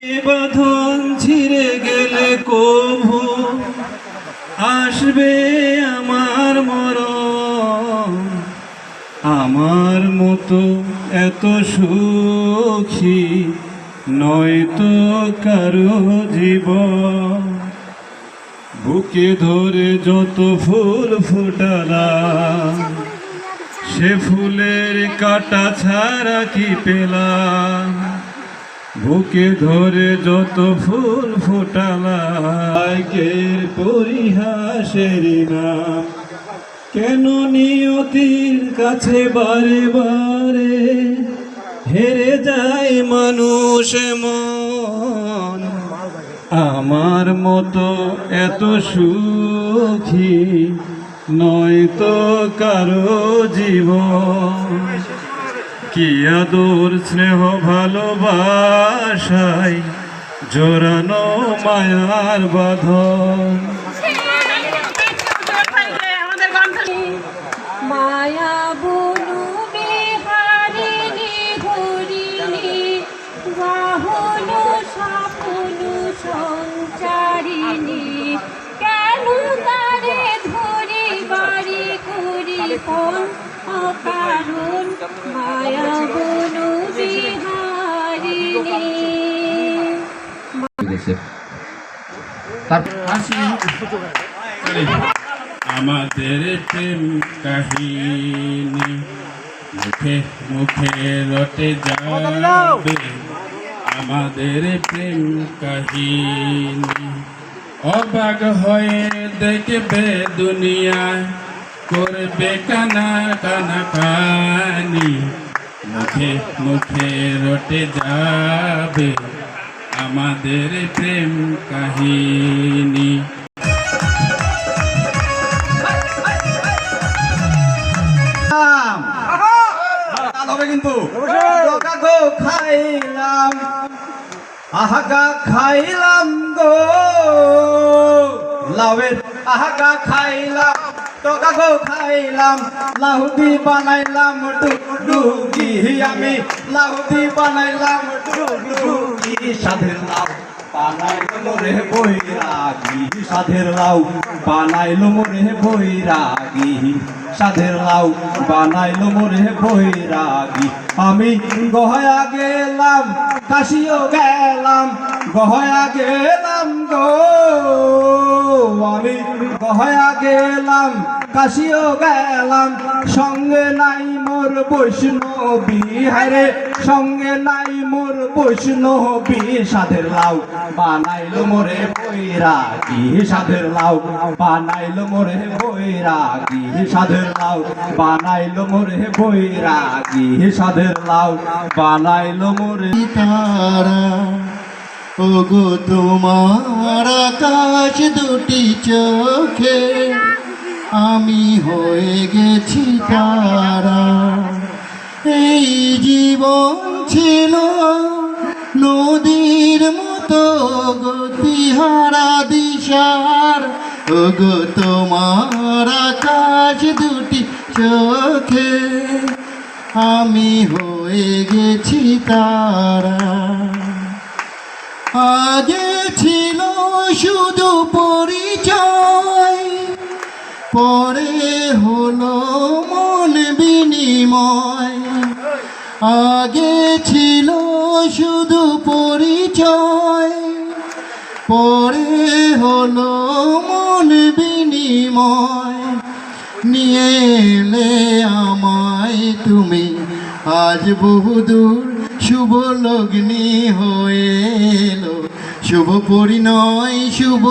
বাঁধন ছিঁড়ে গেলে কভু আসবে আমার মরণ। আমার মতো এত সুখী নয়তো কারো জীবন। বুকে ধরে যত ফুল ফুটালাম সে ফুলের কাটা ছাড়া কি পেলাম। বুকে ধরে যত ফুল ফুটালাম ভাগ্যের পরিহাসের নাম। কেন নিয়তির কাছে বারে বারে হেরে যায় মানুষ মন। আমার মতো এত সুখী নয়তো কারো জীবন। কি আদর স্নেহ ভালোবাসায় জোরানো মায়ার বাঁধন। মায়া বনু বিহারিণী হরিণী বাহন স্বপ্ন সঞ্চারিণী। কেন তারে ধরে বাড়ি করি কোন অকারণ মায়া বনু বিহারিণী। আমাদের প্রেম কাহিনী মুখে মুখে রটে যাবে। আমাদের প্রেম কাহিনী অবাক হয়ে দেখবে দুনিয়ায় করবে কানা কানা কানি। মুখে মুখে রটে যাবে আমাদের প্রেম কাহিনী। কিন্তু খাইলাম আহাগা খাইলাম গো লাউয়ের আহাগা খাইলাম টকা গো খাইলাম। লাহুদি বানাইলাম ডুগডুগি আমি লাহুদি বানাইলাম ডুগডুগি। সাধের লাউ বানাইলো মোরে বৈরাগী সাধের লাউ বানাইলো মোরে বৈরাগী সাধের লাউ বানাইলো মোরে বৈরাগী। আমি গহয়া গেলাম কাশিও গেলাম গহয়া গেলাম গো। আমি গহয়া গেলাম কাশিও গেলাম সঙ্গে নাই মোর বৈষ্ণবী। হায়রে সঙ্গে নাই মোর বৈষ্ণবী। সাধের লাউ বানাইলো মোরে বৈরাগী সাধের লাউ বানাইলো মোরে বৈরাগী সাধের লাউ বানাইলো মোরে বৈরাগী সাধের লাউ বানাইলো মোরে। তারা ওগো তোমার আকাশ দুটি চোখে আমি হয়ে গেছি তারা। এই জীবন ছিল নদীর মতো গতিহারা দিশার। ওগো তোমার আকাশ দুটি চোখে আমি হয়ে গেছি তারা। আগে ছিল শুধু পরিচয় পরে হলো মন বিনিময়। আগে ছিল শুধু পরিচয় পরে হলো মন বিনিময়। নিয়ে এলে আমায় তুমি আজ বহুদূর শুভ লগ্নি হয়ে এলো শুভ পরিণয় শুভ